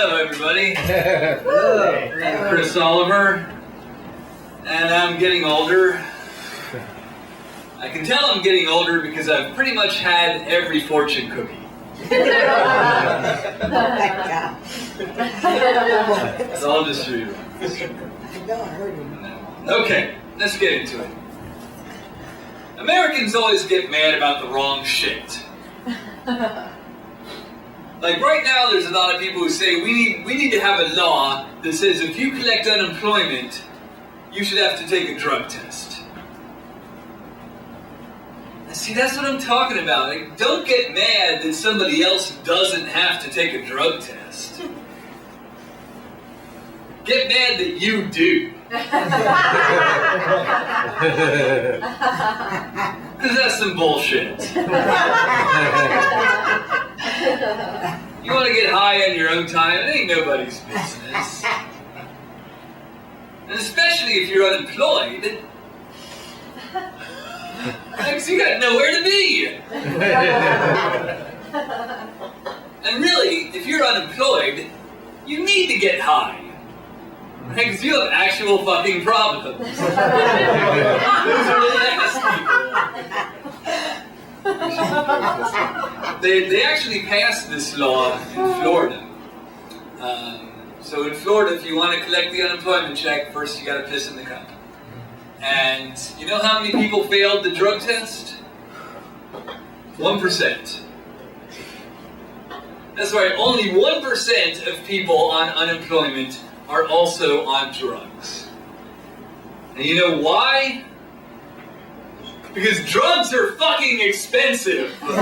Hello, everybody. I'm Chris Oliver, and I'm getting older. I can tell I'm getting older because I've pretty much had every fortune cookie. It's all just reruns. Okay, let's get into it. Americans always get mad about the wrong shit. Like right now, there's a lot of people who say we need to have a law that says if you collect unemployment, you should have to take a drug test. And see, that's what I'm talking about. Like, don't get mad that somebody else doesn't have to take a drug test. Get mad that you do. Because that's some bullshit. You want to get high on your own time, it ain't nobody's business. And especially if you're unemployed. Because you got nowhere to be. And really, if you're unemployed, you need to get high. Because you have actual fucking problems. Those are the last people. They actually passed this law in Florida. So in Florida, if you want to collect the unemployment check, first you got to piss in the cup. And you know how many people failed the drug test? 1%. That's right, only 1% of people on unemployment are also on drugs. And you know why? Because drugs are fucking expensive. But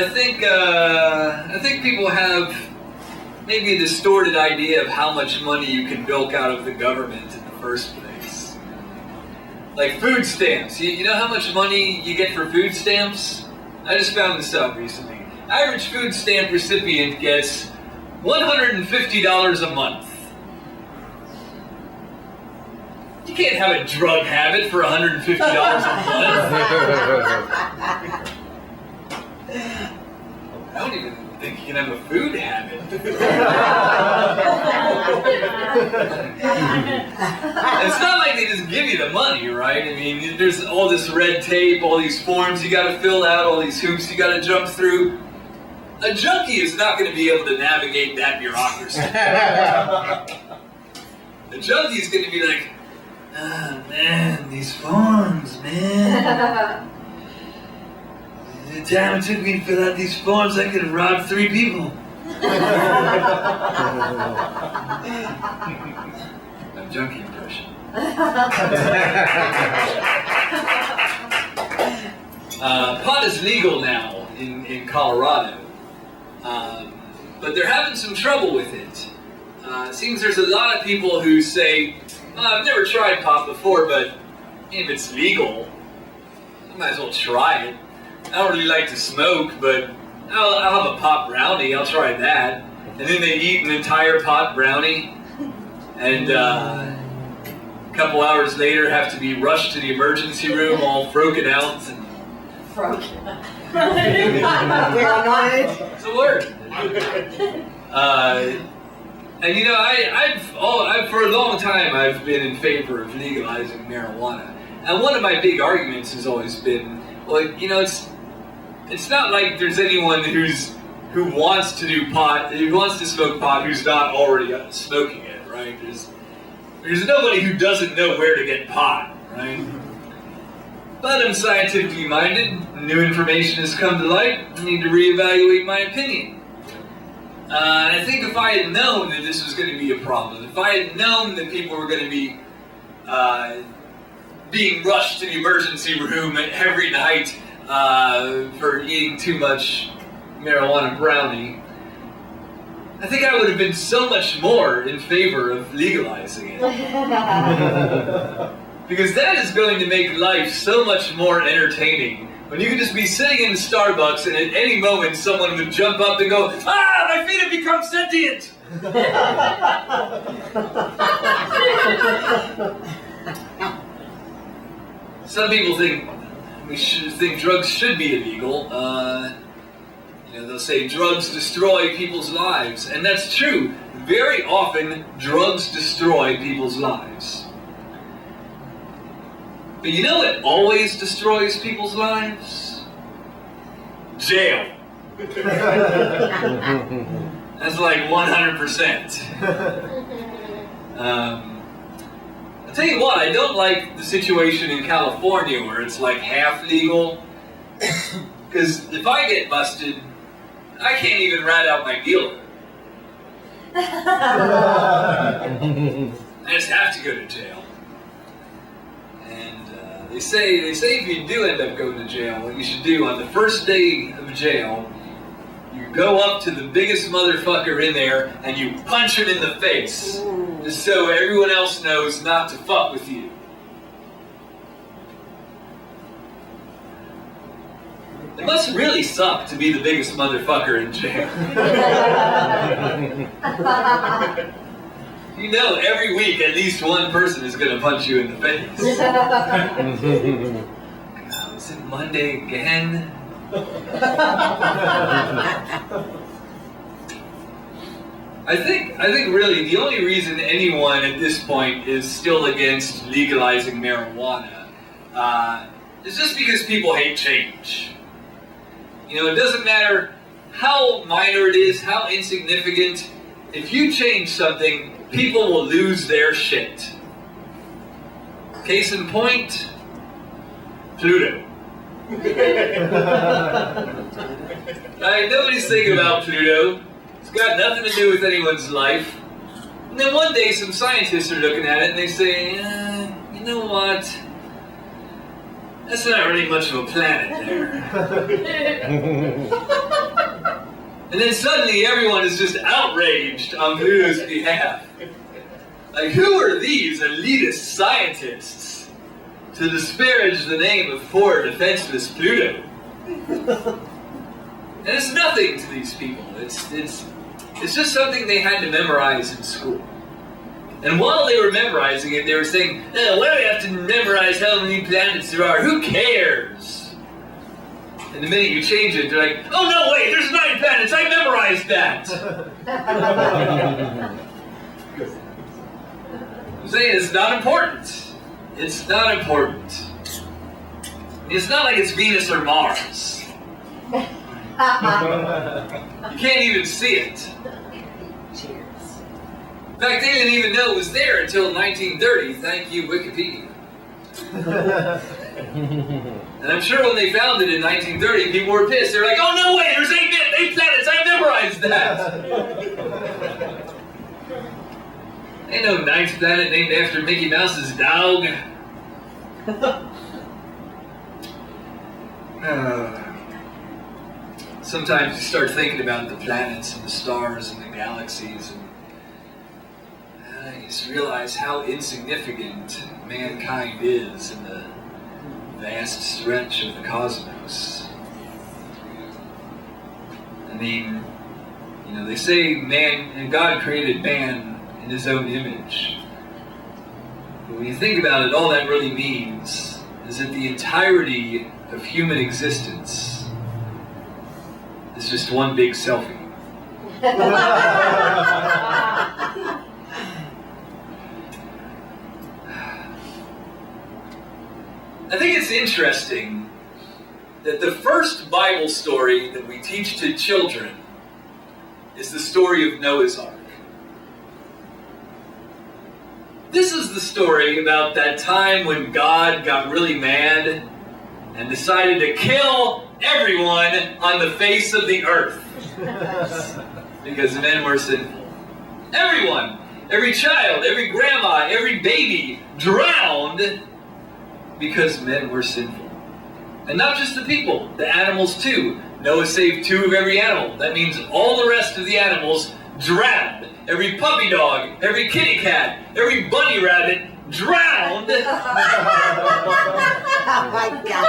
I think people have maybe a distorted idea of how much money you can bilk out of the government in the first place. Like food stamps. You know how much money you get for food stamps? I just found this out recently. Average food stamp recipient gets $150 a month. You can't have a drug habit for $150 a month. I don't even think you can have a food habit. It's not like they just give you the money, right? I mean, there's all this red tape, all these forms you gotta fill out, all these hoops you gotta jump through. A junkie is not going to be able to navigate that bureaucracy. A junkie is going to be like, oh man, these forms, man. The time it took me to fill out these forms, I could have robbed 3 people. A junkie impression. Pot is legal now in Colorado. But they're having some trouble with it. It seems there's a lot of people who say, I've never tried pot before, but if it's legal, I might as well try it. I don't really like to smoke, but I'll have a pot brownie, I'll try that. And then they eat an entire pot brownie, and a couple hours later have to be rushed to the emergency room all broken out. Broken. It's a word. And you know, I've for a long time I've been in favor of legalizing marijuana. And one of my big arguments has always been, well, you know, it's not like there's anyone who wants to do pot, who wants to smoke pot, who's not already smoking it, right? There's nobody who doesn't know where to get pot, right? But I'm scientifically minded, new information has come to light, I need to reevaluate my opinion. I think if I had known that this was going to be a problem, if I had known that people were going to be being rushed to the emergency room every night for eating too much marijuana brownie, I think I would have been so much more in favor of legalizing it. Because that is going to make life so much more entertaining. When you could just be sitting in Starbucks and at any moment someone would jump up and go, ah, my feet have become sentient! Some people think we should think drugs should be illegal. They'll say drugs destroy people's lives, and that's true. Very often, drugs destroy people's lives. But you know what always destroys people's lives? Jail. That's like 100%. I'll tell you what, I don't like the situation in California where it's like half legal. Because if I get busted, I can't even rat out my dealer. I just have to go to jail. And they say if you do end up going to jail, what you should do on the first day of jail, you go up to the biggest motherfucker in there and you punch him in the face. Just so everyone else knows not to fuck with you. It must really suck to be the biggest motherfucker in jail. You know, every week at least one person is going to punch you in the face. God, is it Monday again? I think really the only reason anyone at this point is still against legalizing marijuana is just because people hate change. It doesn't matter how minor it is, how insignificant. If you change something, people will lose their shit. Case in point, Pluto. Nobody's thinking about Pluto. It's got nothing to do with anyone's life. And then one day some scientists are looking at it and they say, you know what? That's not really much of a planet there. And then suddenly everyone is just outraged on Pluto's behalf. Like, who are these elitist scientists to disparage the name of poor, defenseless Pluto? And it's nothing to these people. It's just something they had to memorize in school. And while they were memorizing it, they were saying, why do we have to memorize how many planets there are? Who cares? And the minute you change it, they're like, oh no, wait, there's 9 planets, I memorized that! I'm saying it's not important. It's not important. It's not like it's Venus or Mars. You can't even see it. In fact, they didn't even know it was there until 1930. Thank you, Wikipedia. And I'm sure when they found it in 1930, people were pissed. They were like, oh no way, there's 8 planets, I memorized that! Ain't no 9th planet named after Mickey Mouse's dog. Sometimes you start thinking about the planets and the stars and the galaxies, and you just realize how insignificant mankind is in the vast stretch of the cosmos. I mean, they say man and God created man in his own image. But when you think about it, all that really means is that the entirety of human existence is just one big selfie. I think it's interesting that the first Bible story that we teach to children is the story of Noah's Ark. This is the story about that time when God got really mad and decided to kill everyone on the face of the earth. Because men were sinful. Everyone, every child, every grandma, every baby drowned because men were sinful. And not just the people, the animals too. Noah saved 2 of every animal. That means all the rest of the animals drowned. Every puppy dog, every kitty cat, every bunny rabbit drowned. Oh my God.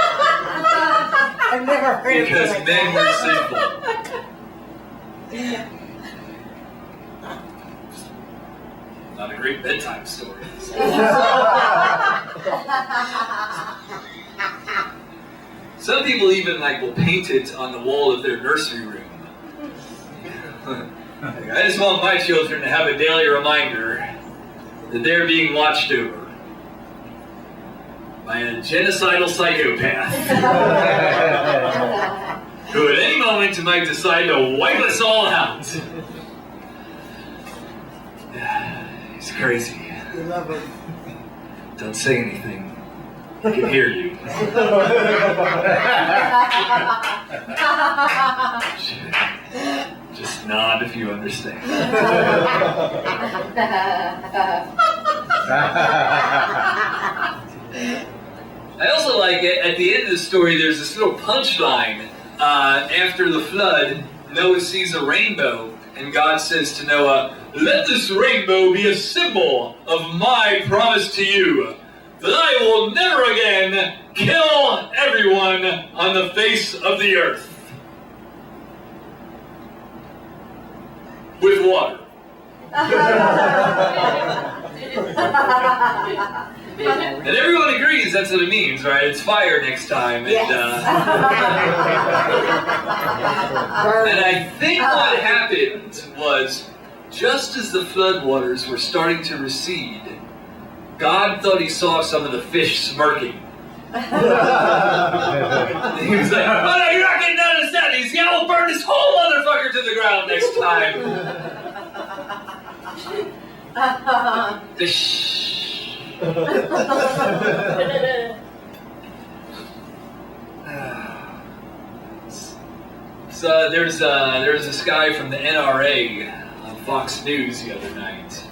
I've never heard of because like men were sinful. Not a great bedtime story. Some people even like will paint it on the wall of their nursery room. Like, I just want my children to have a daily reminder that they're being watched over by a genocidal psychopath who at any moment might decide to wipe us all out. He's crazy. You love it. Don't say anything. I can hear you. Just nod if you understand. I also like it, at the end of the story, there's this little punchline. After the flood, Noah sees a rainbow, and God says to Noah, "Let this rainbow be a symbol of my promise to you, that I will never again kill everyone on the face of the earth with water." And everyone agrees that's what it means, right? It's fire next time. Yes. And I think what happened was, just as the floodwaters were starting to recede, God thought he saw some of the fish smirking. And he was like, "Oh no, you're not getting none of this out. He's gonna burn this whole motherfucker to the ground next time." Fish. So there's this guy from the NRA on Fox News the other night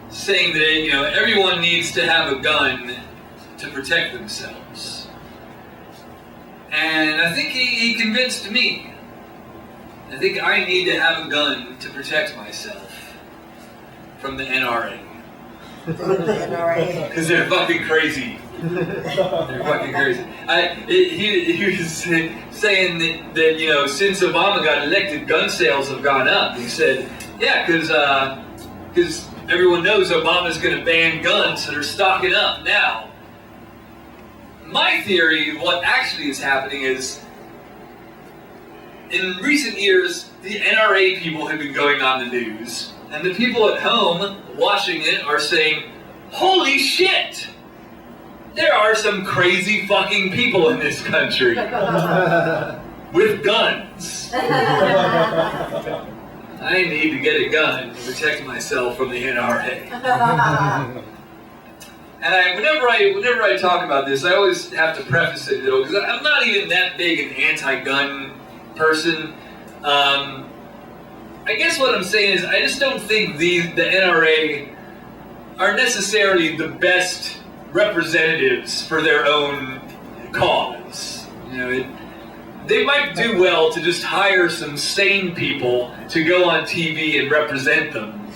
saying that everyone needs to have a gun to protect themselves, and I think he convinced me. I think I need to have a gun to protect myself from the NRA. Because they're fucking crazy. They're fucking crazy. He was saying that since Obama got elected, gun sales have gone up. He said, yeah, because everyone knows Obama's going to ban guns, so they're stocking up now. My theory of what actually is happening is, in recent years, the NRA people have been going on the news, and the people at home watching it are saying, "Holy shit! There are some crazy fucking people in this country with guns. I need to get a gun to protect myself from the NRA." And whenever I talk about this, I always have to preface it, because I'm not even that big an anti-gun person. I guess what I'm saying is, I just don't think the NRA are necessarily the best representatives for their own cause. They might do well to just hire some sane people to go on TV and represent them.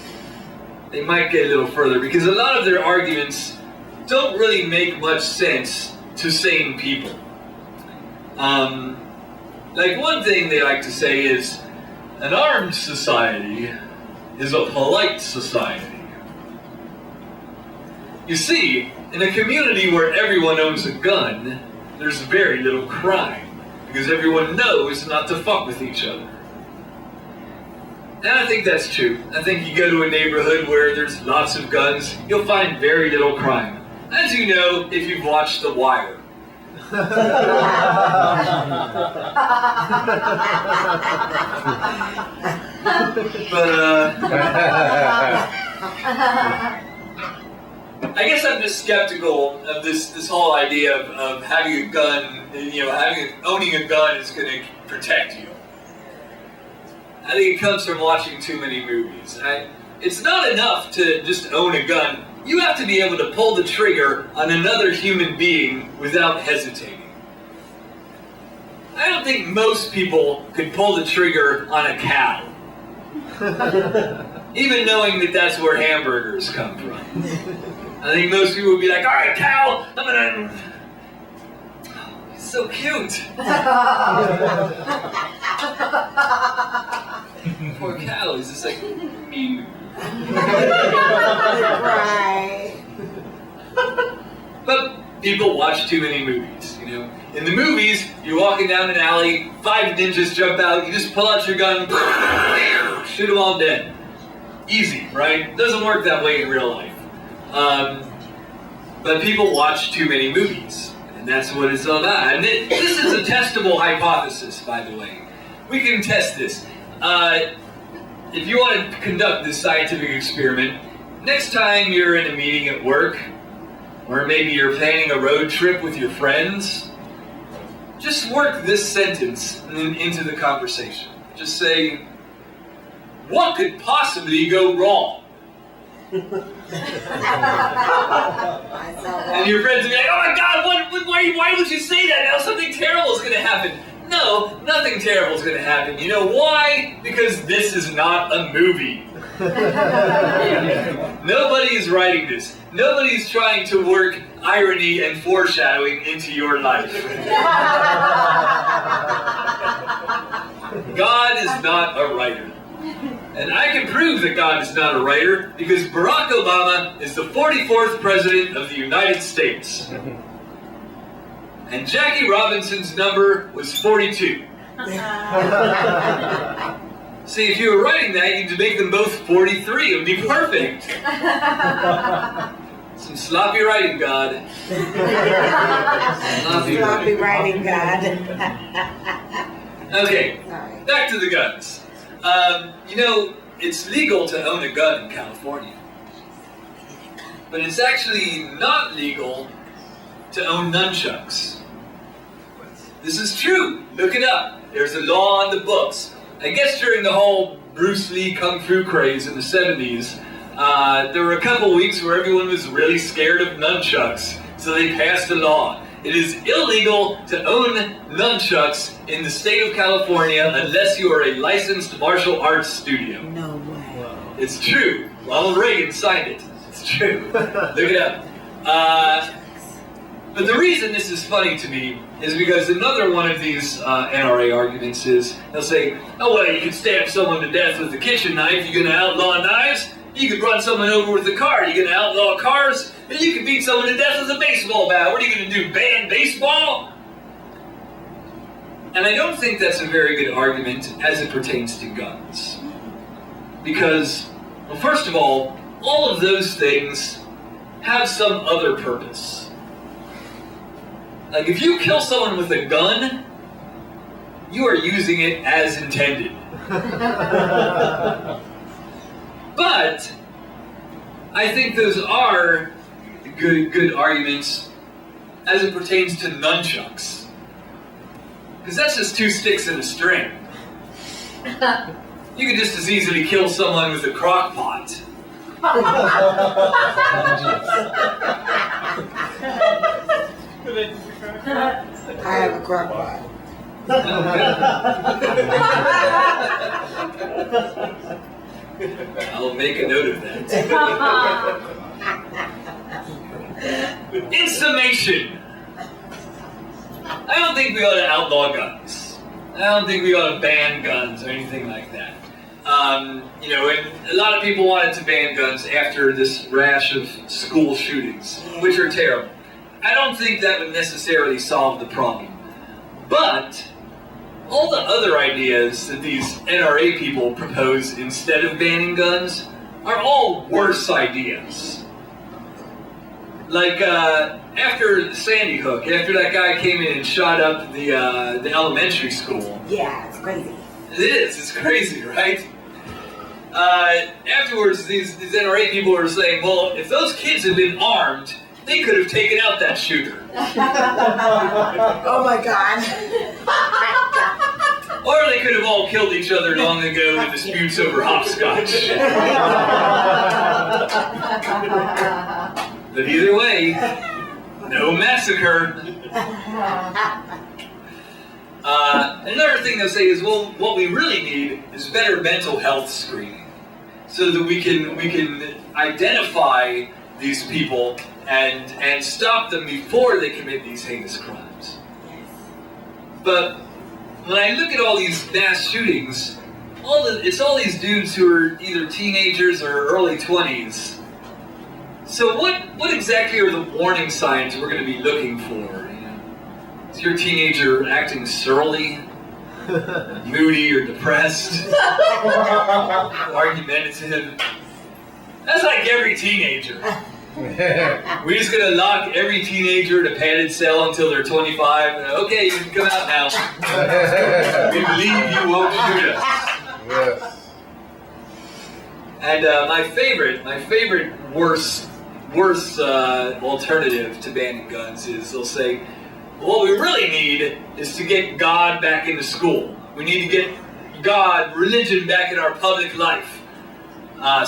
They might get a little further, because a lot of their arguments don't really make much sense to sane people. Like, one thing they like to say is, an armed society is a polite society. You see, in a community where everyone owns a gun, there's very little crime, because everyone knows not to fuck with each other. And I think that's true. I think you go to a neighborhood where there's lots of guns, you'll find very little crime. As you know, if you've watched The Wire. But I guess I'm just skeptical of this whole idea of having a gun. Owning a gun is going to protect you. I think it comes from watching too many movies. It's not enough to just own a gun. You have to be able to pull the trigger on another human being without hesitating. I don't think most people could pull the trigger on a cow. Even knowing that that's where hamburgers come from. I think most people would be like, "Alright, cow, I'm gonna..." Oh, he's so cute. Poor cow, he's just like, mew. Right. But people watch too many movies, you know. In the movies, you're walking down an alley, 5 ninjas jump out, you just pull out your gun, shoot them all dead. Easy, right? Doesn't work that way in real life. But people watch too many movies, and that's what it's all about. And this is a testable hypothesis, by the way. We can test this. If you want to conduct this scientific experiment, next time you're in a meeting at work, or maybe you're planning a road trip with your friends, just work this sentence into the conversation. Just say, what could possibly go wrong? And your friends will be like, oh my God, why would you say that? Now something terrible is going to happen. No, nothing terrible is going to happen. You know why? Because this is not a movie. Nobody is writing this. Nobody is trying to work irony and foreshadowing into your life. God is not a writer. And I can prove that God is not a writer because Barack Obama is the 44th President of the United States. And Jackie Robinson's number was 42. See, if you were writing that, you'd make them both 43. It would be perfect. Some sloppy writing, God. Sloppy writing, God. Okay, back to the guns. You know, it's legal to own a gun in California. But it's actually not legal to own nunchucks. This is true. Look it up. There's a law on the books. I guess during the whole Bruce Lee Kung Fu craze in the 70s, there were a couple weeks where everyone was really scared of nunchucks, so they passed a law. It is illegal to own nunchucks in the state of California unless you are a licensed martial arts studio. No way. Wow. It's true. Ronald Reagan signed it. It's true. Look it up. But the reason this is funny to me is because another one of these NRA arguments is, they'll say, oh well, you can stab someone to death with a kitchen knife, you're going to outlaw knives? You could run someone over with a car, you're going to outlaw cars? And you can beat someone to death with a baseball bat, what are you going to do, ban baseball? And I don't think that's a very good argument as it pertains to guns. Because, well, first of all of those things have some other purpose. Like, if you kill someone with a gun, you are using it as intended. But I think those are good arguments as it pertains to nunchucks. Because that's just 2 sticks and a string. You can just as easily kill someone with a crock pot. I have a crock pot. I'll make a note of that. In summation, I don't think we ought to outlaw guns. I don't think we ought to ban guns or anything like that. You know, and a lot of people wanted to ban guns after this rash of school shootings, which are terrible. I don't think that would necessarily solve the problem. But all the other ideas that these NRA people propose instead of banning guns are all worse ideas. Like, after Sandy Hook, after that guy came in and shot up the elementary school. Yeah, it's crazy. It is, it's crazy, right? Afterwards, these NRA people were saying, well, if those kids had been armed, they could have taken out that shooter. Oh my God. Or they could have all killed each other long ago in disputes over hopscotch. But either way, no massacre. Another thing they'll say is, well, what we really need is better mental health screening, so that we can identify these people and stop them before they commit these heinous crimes. But when I look at all these mass shootings, it's all these dudes who are either teenagers or early 20s. So what exactly are the warning signs we're going to be looking for? You know, is your teenager acting surly, moody, or depressed, argumentative? That's like every teenager. We're just going to lock every teenager in a padded cell until they're 25. And, okay, you can come out now. We believe you won't shoot us. Yes. And my favorite worst alternative to banning guns is they'll say, what we really need is to get God back into school. We need to get God, religion back in our public life.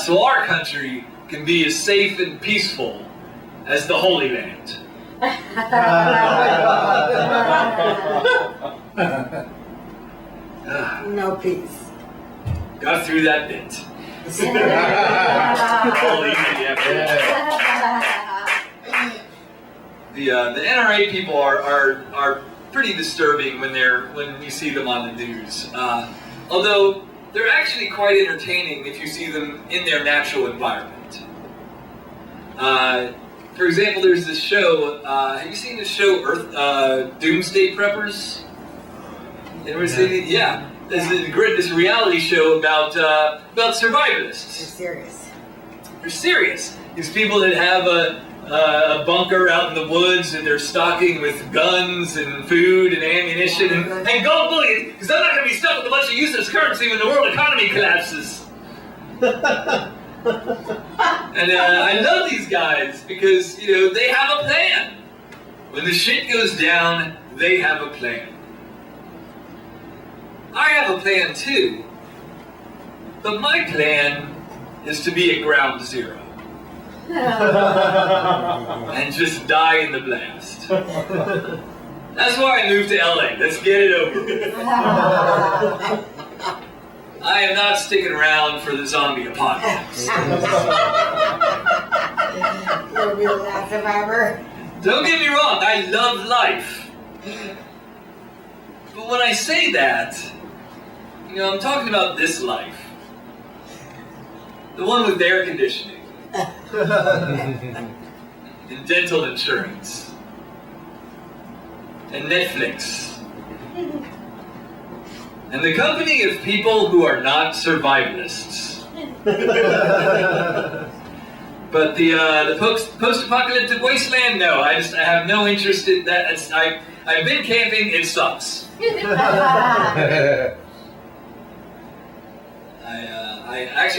So our country can be as safe and peaceful as the Holy Land. No peace. Got through that bit. The NRA people are pretty disturbing when you see them on the news. Although they're actually quite entertaining if you see them in their natural environment. For example, there's this show. Have you seen the show Doomsday Preppers? Anyone seen it? Yeah. This reality show about survivalists. You're serious. They're serious. These people that have a bunker out in the woods and they're stocking with guns and food and ammunition and gold bullion, because they're not going to be stuck with a bunch of useless currency when the world economy collapses. And I love these guys because, they have a plan. When the shit goes down, they have a plan. I have a plan too, but my plan is to be at ground zero and just die in the blast. That's why I moved to LA. Let's get it over with. I am not sticking around for the zombie apocalypse. You're a real life survivor. Don't get me wrong, I love life. But when I say that, I'm talking about this life. The one with air conditioning. And dental insurance. And Netflix. And the company of people who are not survivalists. But the post-apocalyptic wasteland, no. I have no interest in that. I've been camping, it sucks.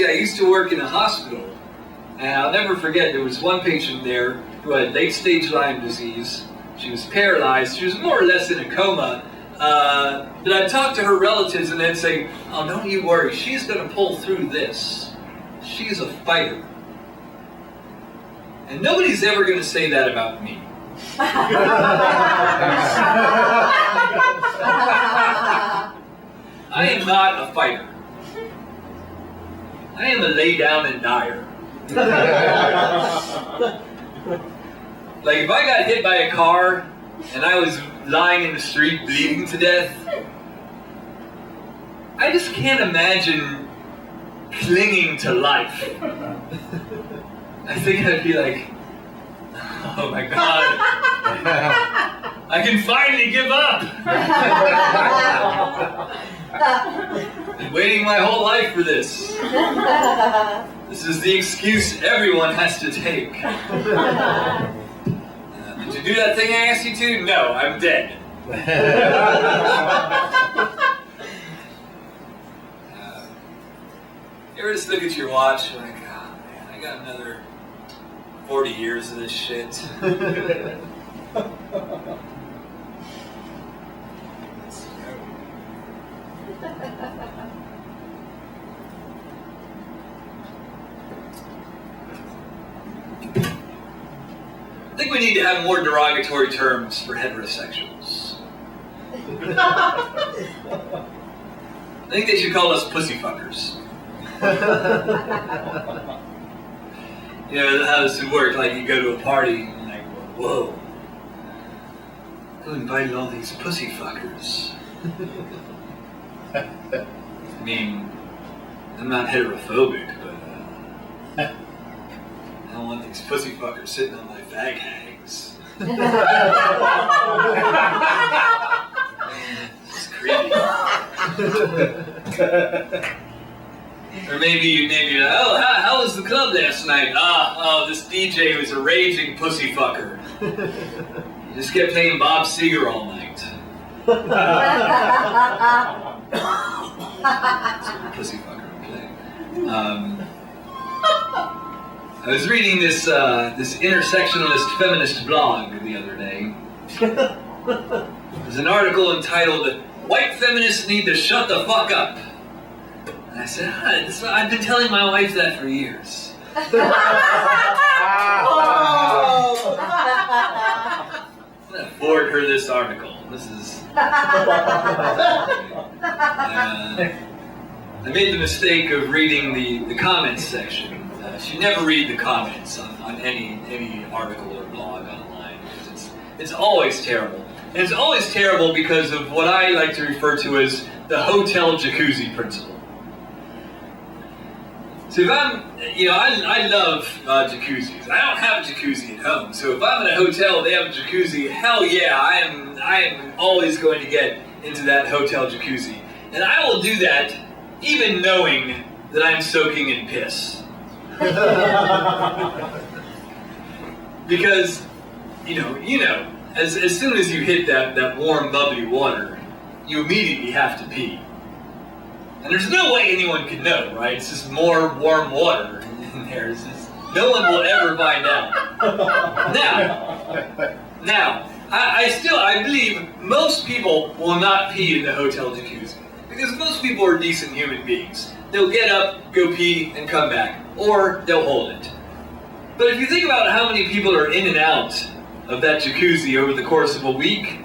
I used to work in a hospital, and I'll never forget, there was one patient there who had late-stage Lyme disease. She was paralyzed. She was more or less in a coma. But I'd talk to her relatives, and they'd say, oh, don't you worry. She's going to pull through this. She's a fighter. And nobody's ever going to say that about me. I am not a fighter. I am a lay down and dyer. Like if I got hit by a car and I was lying in the street bleeding to death, I just can't imagine clinging to life. I think I'd be like, oh my God, I can finally give up. Been waiting my whole life for this. This is the excuse everyone has to take. Did you do that thing I asked you to? No, I'm dead. You ever just look at your watch like, oh man, I got another 40 years of this shit. I think we need to have more derogatory terms for heterosexuals. I think they should call us pussyfuckers. You know how this would work, like you go to a party and like, whoa, who invited all these pussyfuckers? I mean, I'm not heterophobic, but I don't want these pussy fuckers sitting on my fag hags. It's creepy. Or maybe you're like, oh, how was the club last night? This DJ was a raging pussy fucker. He just kept playing Bob Seger all night. That's what a pussy fucker would play. I was reading this intersectionalist feminist blog the other day. There's an article entitled, "White Feminists Need to Shut the Fuck Up." And I said, I've been telling my wife that for years. I'm going to forward her this article. This is... I made the mistake of reading the comments section. You should never read the comments on any article or blog online, because it's always terrible. And it's always terrible because of what I like to refer to as the hotel jacuzzi principle. So if I love jacuzzis. I don't have a jacuzzi at home, so if I'm in a hotel, they have a jacuzzi, hell yeah, I am always going to get into that hotel jacuzzi. And I will do that even knowing that I'm soaking in piss. Because, as soon as you hit that warm, bubbly water, you immediately have to pee. And there's no way anyone can know, right? It's just more warm water in there. It's just, no one will ever find out. Now, I believe most people will not pee in the hotel jacuzzi. Because most people are decent human beings. They'll get up, go pee, and come back. Or they'll hold it. But if you think about how many people are in and out of that jacuzzi over the course of a week,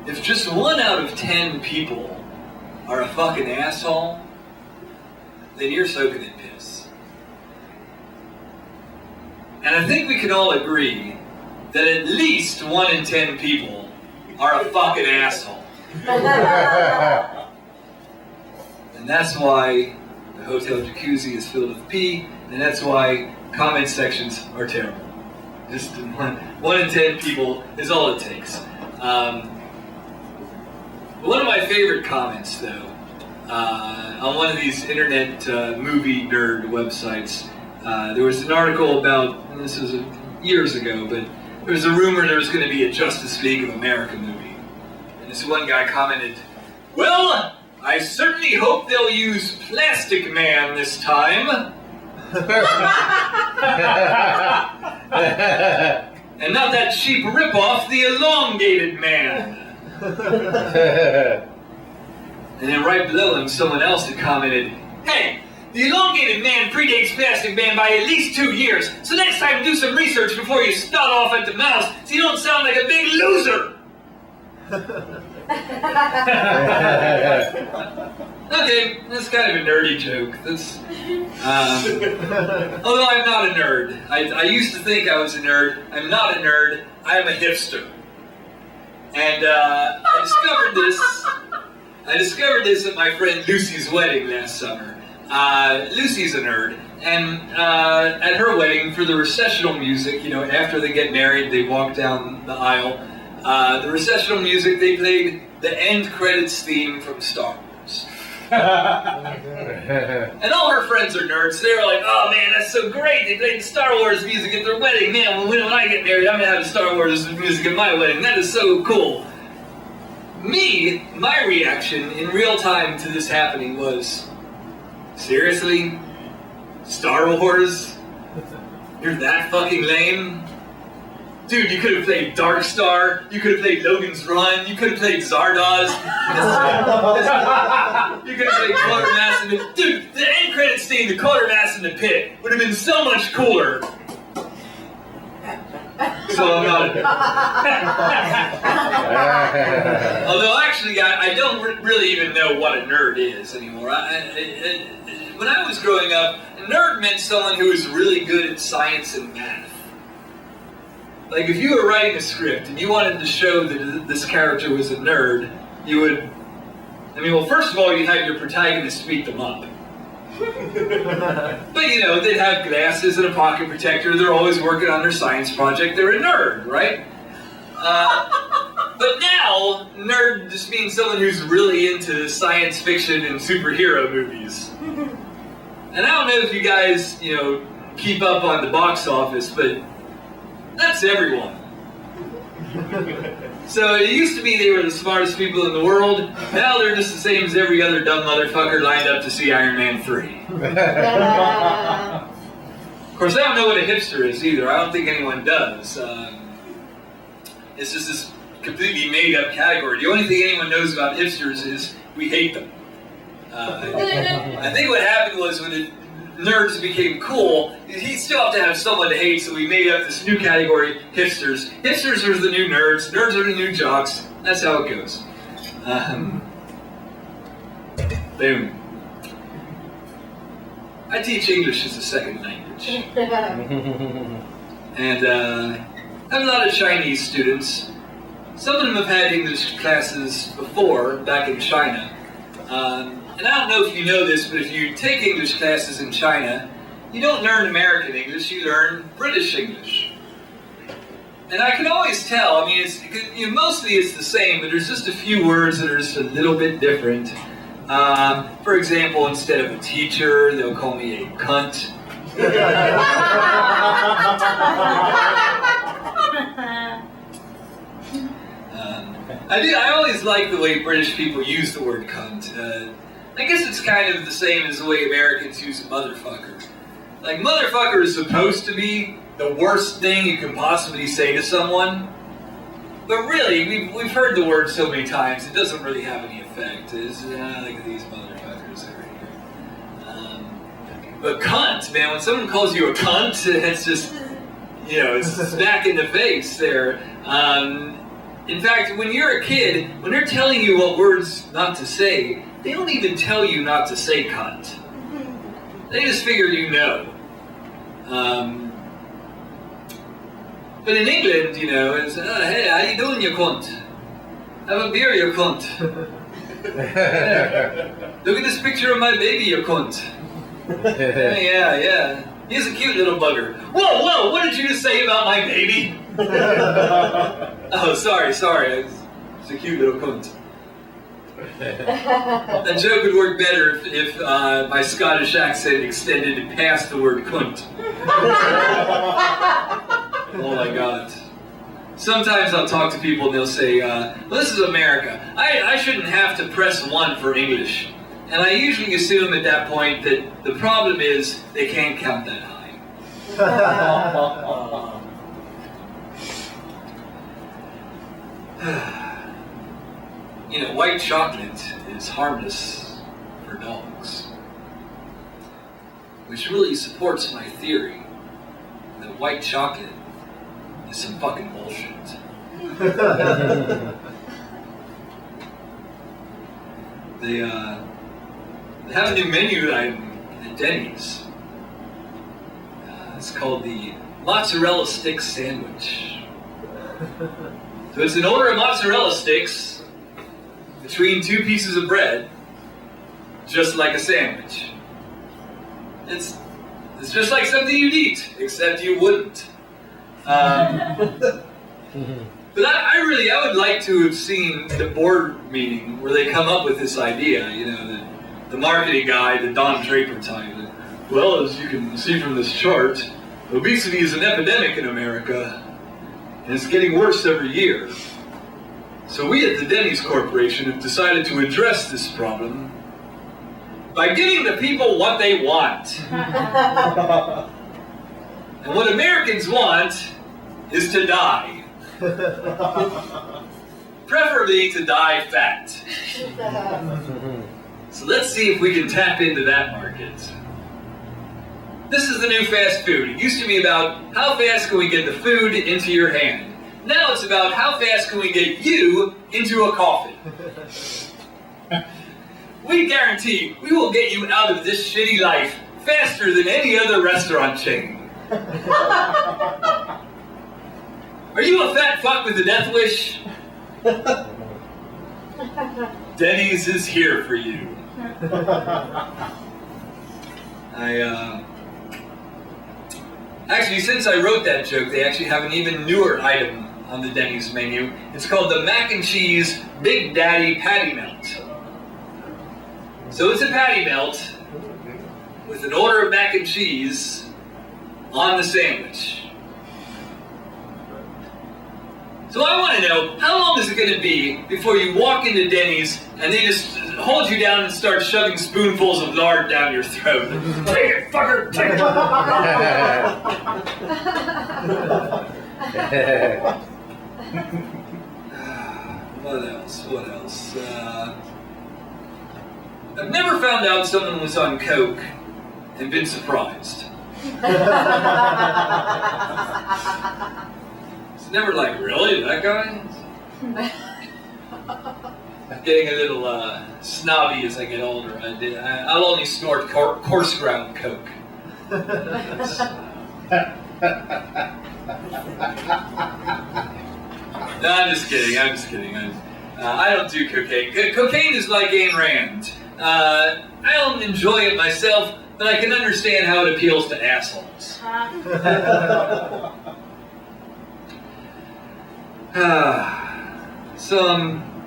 if just 1 out of 10 people are a fucking asshole, then you're soaking in piss. And I think we can all agree that at least 1 in 10 people are a fucking asshole. And that's why the hotel jacuzzi is filled with pee, and that's why comment sections are terrible. Just 1 in 10 people is all it takes. One of my favorite comments, though, on one of these internet movie nerd websites, there was an article about, and this was years ago, but there was a rumor there was going to be a Justice League of America movie. And this one guy commented, "Well, I certainly hope they'll use Plastic Man this time." And not that cheap ripoff, the Elongated Man. And then right below him, someone else had commented, "Hey, the Elongated Man predates Plastic Man by at least 2 years, so next time do some research before you start off at the mouth so you don't sound like a big loser." Okay, that's kind of a nerdy joke. Although I'm not a nerd. I used to think I was a nerd. I'm not a nerd. I am a hipster. And I discovered this at my friend Lucy's wedding last summer. Lucy's a nerd, and at her wedding, for the recessional music, after they get married, they walk down the aisle. The recessional music, they played the end credits theme from Star Wars. And all her friends are nerds, so they were like, "Oh man, that's so great, they played the Star Wars music at their wedding. Man, when I get married, I'm going to have the Star Wars music at my wedding. That is so cool." My reaction in real time to this happening was, seriously? Star Wars? You're that fucking lame? Dude, you could have played Dark Star, you could have played Logan's Run, you could have played Zardoz, you could have played Quatermass in the... Dude, the end credits scene, the Quatermass in the Pit, would have been so much cooler. So I'm not a nerd. Although actually, I don't really even know what a nerd is anymore. When I was growing up, a nerd meant someone who was really good at science and math. Like, if you were writing a script and you wanted to show that this character was a nerd, you would... first of all, you'd have your protagonist beat them up. But you know, they'd have glasses and a pocket protector. They're always working on their science project. They're a nerd, right? But now, nerd just means someone who's really into science fiction and superhero movies. And I don't know if you guys, you know, keep up on the box office, but that's everyone. So it used to be they were the smartest people in the world. Now they're just the same as every other dumb motherfucker lined up to see Iron Man 3. Of course, I don't know what a hipster is either. I don't think anyone does. It's just this completely made-up category. The only thing anyone knows about hipsters is we hate them. I think what happened was when the nerds became cool, you still have to have someone to hate, so we made up this new category, hipsters. Hipsters are the new nerds. Nerds are the new jocks. That's how it goes. Boom. I teach English as a second language. And I have a lot of Chinese students. Some of them have had English classes before, back in China. And I don't know if you know this, but if you take English classes in China, you don't learn American English, you learn British English. And I can always tell, I mean, mostly it's the same, but there's just a few words that are just a little bit different. For example, instead of a teacher, they'll call me a cunt. I always like the way British people use the word cunt. I guess it's kind of the same as the way Americans use motherfucker. Like, motherfucker is supposed to be the worst thing you can possibly say to someone. But really, we've heard the word so many times, it doesn't really have any effect. It's, look at these motherfuckers over here. But cunt, man, when someone calls you a cunt, it's just, you know, it's smack in the face there. In fact, when you're a kid, when they're telling you what words not to say, they don't even tell you not to say cunt. They just figure you know. But in England, you know, it's, hey, how you doing, you cunt? Have a beer, you cunt. Look at this picture of my baby, you cunt. Yeah. He's a cute little bugger. Whoa, what did you just say about my baby? Oh, sorry. It's a cute little cunt. That joke would work better if my Scottish accent extended past the word cunt. Oh my God. Sometimes I'll talk to people and they'll say, well, this is America. I shouldn't have to press 1 for English. And I usually assume at that point that the problem is they can't count that high. You know, white chocolate is harmless for dogs. Which really supports my theory that white chocolate is some fucking bullshit. They have a new menu item at Denny's. It's called the mozzarella stick sandwich. So it's an order of mozzarella sticks between 2 pieces of bread, just like a sandwich. It's just like something you'd eat, except you wouldn't. But I would like to have seen the board meeting where they come up with this idea, you know, the marketing guy, the Don Draper type. Well, as you can see from this chart, obesity is an epidemic in America, and it's getting worse every year. So we at the Denny's Corporation have decided to address this problem by giving the people what they want. And what Americans want is to die. Preferably to die fat. So let's see if we can tap into that market. This is the new fast food. It used to be about how fast can we get the food into your hand. Now it's about how fast can we get you into a coffin. We guarantee we will get you out of this shitty life faster than any other restaurant chain. Are you a fat fuck with a death wish? Denny's is here for you. Actually, since I wrote that joke, they actually have an even newer item on the Denny's menu. It's called the Mac and Cheese Big Daddy Patty Melt. So it's a patty melt with an order of mac and cheese on the sandwich. So I want to know, how long is it going to be before you walk into Denny's and they just hold you down and start shoving spoonfuls of lard down your throat? Take it, fucker, take it! What else? I've never found out someone was on coke and been surprised. It's never like, really, that guy? I'm getting a little snobby as I get older. I'll only snort coarse ground coke. No, I'm just kidding. I don't do cocaine. Cocaine is like Ayn Rand. I don't enjoy it myself, but I can understand how it appeals to assholes. So,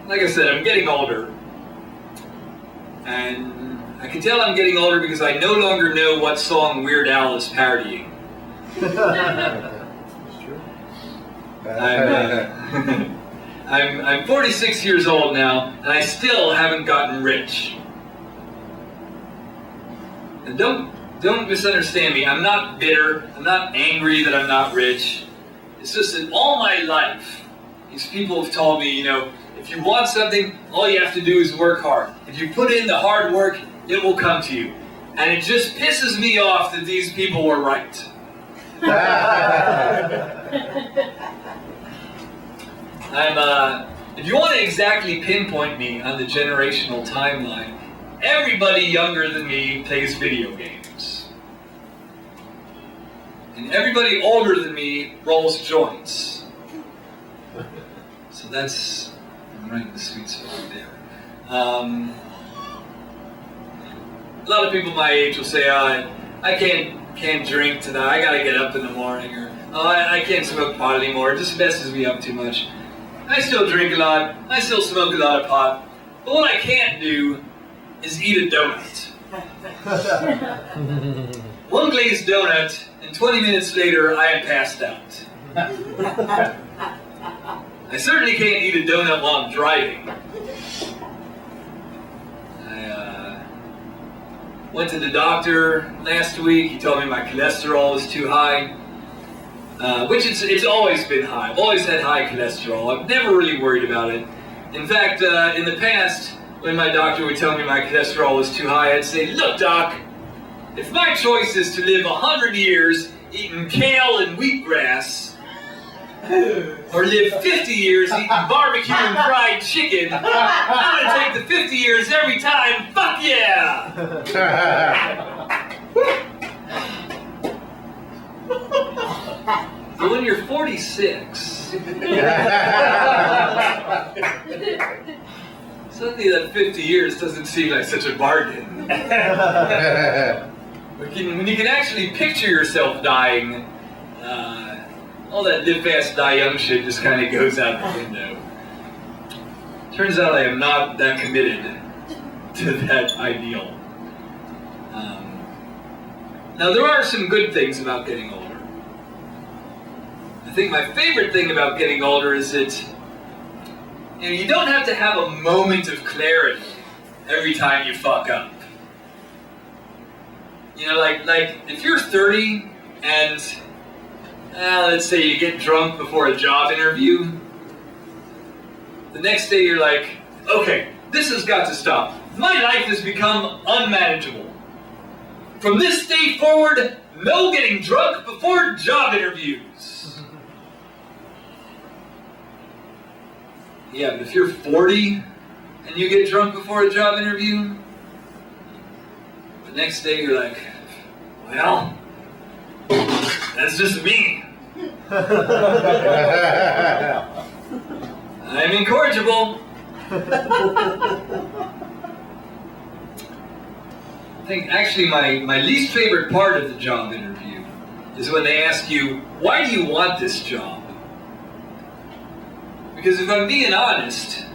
like I said, I'm getting older. And I can tell I'm getting older because I no longer know what song Weird Al is parodying. I'm 46 years old now, and I still haven't gotten rich. And don't misunderstand me. I'm not bitter. I'm not angry that I'm not rich. It's just that all my life, these people have told me, if you want something, all you have to do is work hard. If you put in the hard work, it will come to you. And it just pisses me off that these people were right. If you want to exactly pinpoint me on the generational timeline, everybody younger than me plays video games. And everybody older than me rolls joints. So I'm right in the sweet spot there. A lot of people my age will say, I can't drink tonight, I gotta get up in the morning, or I can't smoke pot anymore, it just messes me up too much. I still drink a lot, I still smoke a lot of pot, but what I can't do is eat a donut. One glazed donut, and 20 minutes later I am passed out. I certainly can't eat a donut while I'm driving. I went to the doctor last week. He told me my cholesterol was too high, which it's always been high. I've always had high cholesterol. I've never really worried about it. In fact, in the past, when my doctor would tell me my cholesterol was too high, I'd say, "Look, doc, if my choice is to live 100 years eating kale and wheatgrass, or live 50 years eating barbecue and fried chicken, I'm gonna take the 50 years every time. Fuck yeah!" So when you're 46, suddenly that 50 years doesn't seem like such a bargain. When you can actually picture yourself dying, all that live fast, die young shit just kind of goes out the window. Turns out I am not that committed to that ideal. Now there are some good things about getting older. I think my favorite thing about getting older is that you don't have to have a moment of clarity every time you fuck up. Like if you're 30 and let's say you get drunk before a job interview, the next day you're like, okay, this has got to stop. My life has become unmanageable. From this day forward, no getting drunk before job interviews. Yeah, but if you're 40 and you get drunk before a job interview, the next day you're like, well, that's just me. I'm incorrigible. think actually my least favorite part of the job interview is when they ask you, why do you want this job? Because if I'm being honest,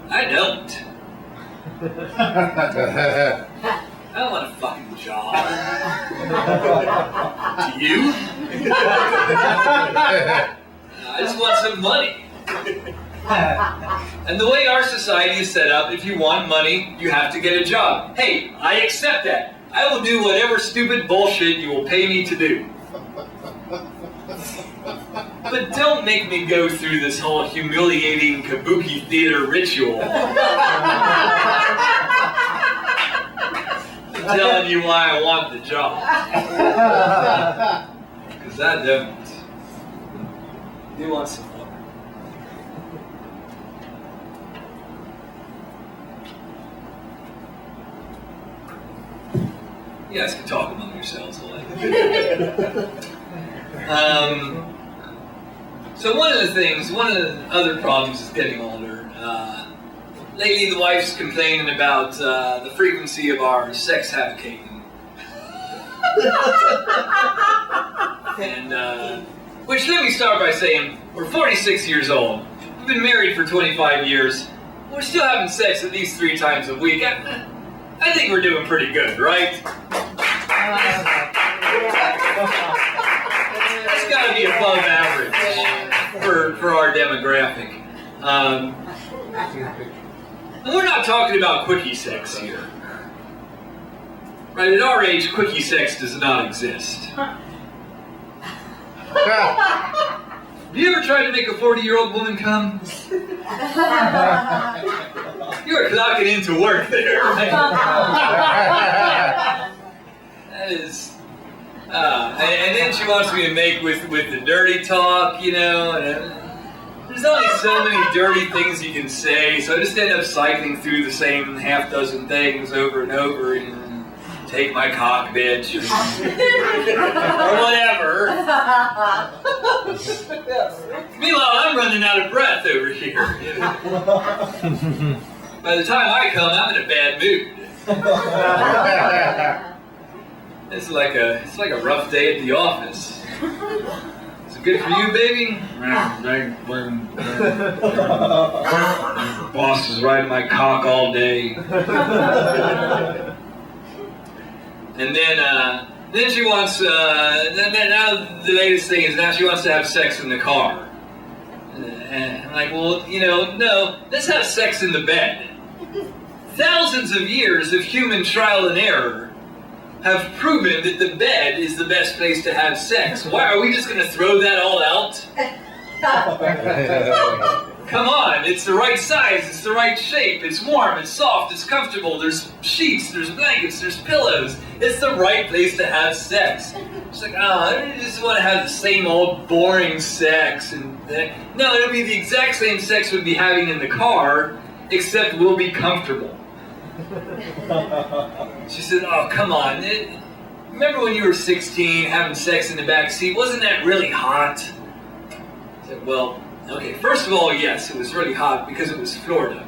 I don't. I don't want a fucking job. Do you? I just want some money. And the way our society is set up, if you want money, you have to get a job. Hey, I accept that. I will do whatever stupid bullshit you will pay me to do. But don't make me go through this whole humiliating kabuki theater ritual. Telling you why I want the job. Because I don't. You want some water? You guys can talk among yourselves a little. So one of the other problems is getting older. Lately the wife's complaining about the frequency of our sex habicating. And, which let me start by saying, we're 46 years old. We've been married for 25 years. We're still having sex at least 3 times a week. I think we're doing pretty good, right? That's gotta be above average for our demographic. And we're not talking about quickie sex here. Right, at our age, quickie sex does not exist. Have you ever tried to make a 40-year-old woman come? You were clocking into work there. Right? That is... and then she wants me to make with the dirty talk, you know, and there's only so many dirty things you can say, so I just end up cycling through the same half dozen things over and over, and take my cock, bitch, or whatever. Meanwhile, I'm running out of breath over here. You know? By the time I come, I'm in a bad mood. It's like a rough day at the office. Is it good for you, baby? Boss is riding my cock all day. And then she wants. Now the latest thing is now she wants to have sex in the car. And I'm like, well, you know, no, let's have sex in the bed. Thousands of years of human trial and error have proven that the bed is the best place to have sex. Why are we just going to throw that all out? Come on, it's the right size, it's the right shape, it's warm, it's soft, it's comfortable, there's sheets, there's blankets, there's pillows. It's the right place to have sex. It's like, I just want to have the same old boring sex. No, it'll be the exact same sex we'd be having in the car, except we'll be comfortable. She said, oh, come on. Remember when you were 16 having sex in the back seat? Wasn't that really hot? I said, well, okay, first of all, yes, it was really hot because it was Florida.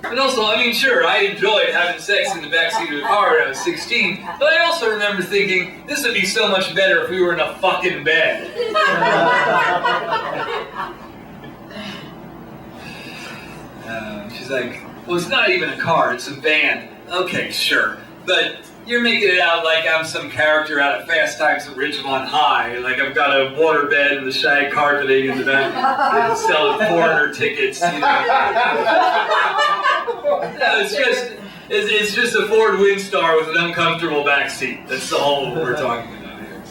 But also, I mean, sure, I enjoyed having sex in the backseat of the car when I was 16, but I also remember thinking, this would be so much better if we were in a fucking bed. She's like, well, it's not even a car, it's a van. Okay, sure, but you're making it out like I'm some character out of Fast Times at Ridgemont High, like I've got a waterbed and the shag carpeting in the back, and selling foreigner tickets, you know. No, it's just a Ford Windstar with an uncomfortable back seat. That's the whole we're talking about here.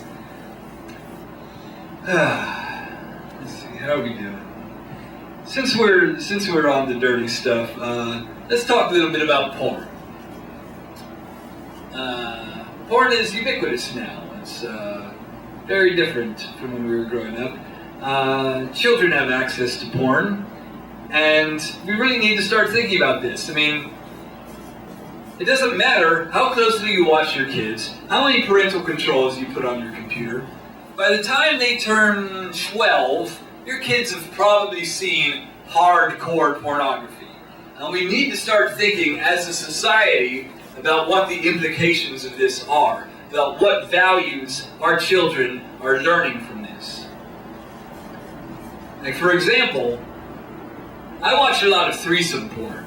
Let's see, how are we doing? Since we're on the dirty stuff, let's talk a little bit about porn. Porn is ubiquitous now. It's very different from when we were growing up. Children have access to porn, and we really need to start thinking about this. I mean, it doesn't matter how closely you watch your kids, how many parental controls you put on your computer. By the time they turn 12, your kids have probably seen hardcore pornography. And we need to start thinking as a society about what the implications of this are, about what values our children are learning from this. Like, for example, I watch a lot of threesome porn.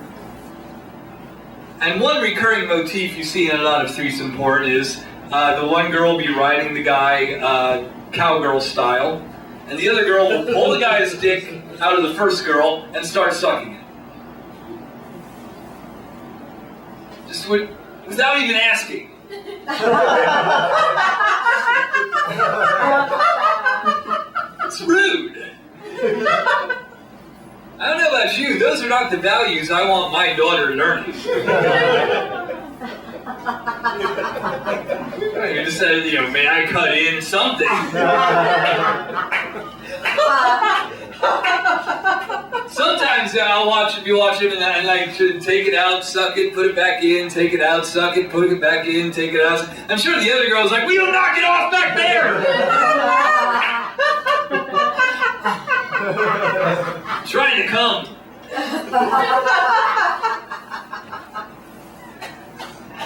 And one recurring motif you see in a lot of threesome porn is the one girl will be riding the guy cowgirl style, and the other girl will pull the guy's dick out of the first girl and start sucking it. Just without even asking. It's rude. I don't know about you, those are not the values I want my daughter learning. You just said, may I cut in something? Sometimes I'll be watching and I like to take it out, suck it, put it back in, take it out, suck it, put it back in, take it out. I'm sure the other girl's like, will you knock it off back there? Trying to come.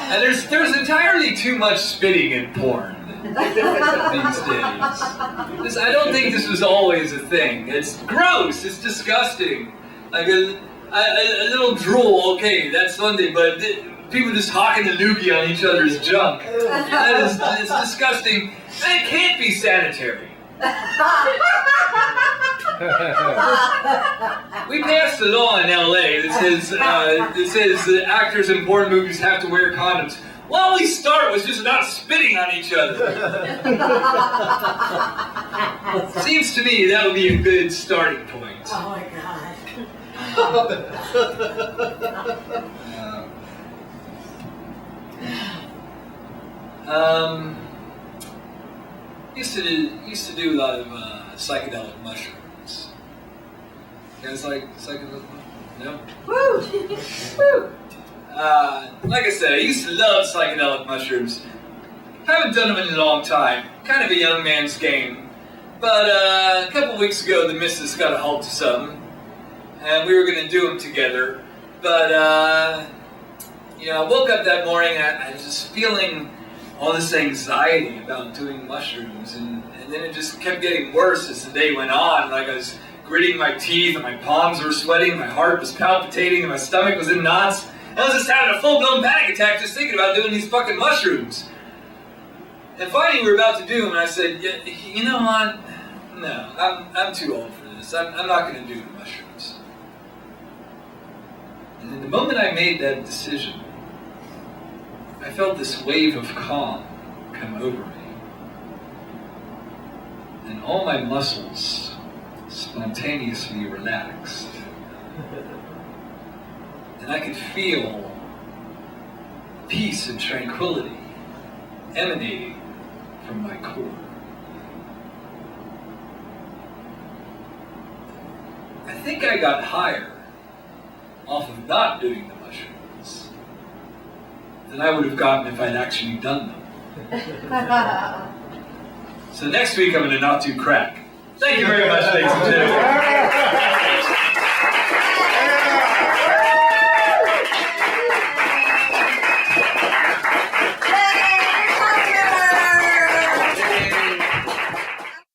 And there's entirely too much spitting in porn these days. I don't think this was always a thing. It's gross. It's disgusting. Like a little drool, okay, that's one thing, but people just hawking the loogie on each other's junk. It's disgusting. And it can't be sanitary. We passed a law in LA that says that actors in porn movies have to wear condoms. Well, we start with just not spitting on each other. Seems to me that would be a good starting point. Oh my God. Used to do a lot of psychedelic mushrooms. You guys like psychedelic mushrooms? No? Woo! Woo! Like I said, I used to love psychedelic mushrooms. Haven't done them in a long time. Kind of a young man's game. But a couple weeks ago, the missus got a hold of something, and we were going to do them together. But I woke up that morning and I was just feeling all this anxiety about doing mushrooms, and then it just kept getting worse as the day went on. Like I was gritting my teeth, and my palms were sweating, my heart was palpitating, and my stomach was in knots. And I was just having a full-blown panic attack just thinking about doing these fucking mushrooms. And finally we were about to do them, and I said, you know what? No, I'm too old for this. I'm not going to do the mushrooms. And in the moment I made that decision, I felt this wave of calm come over me. And all my muscles spontaneously relaxed. And I could feel peace and tranquility emanating from my core. I think I got higher off of not doing the mushrooms than I would have gotten if I'd actually done them. So next week I'm going to not do crack. Thank you very much, ladies and gentlemen.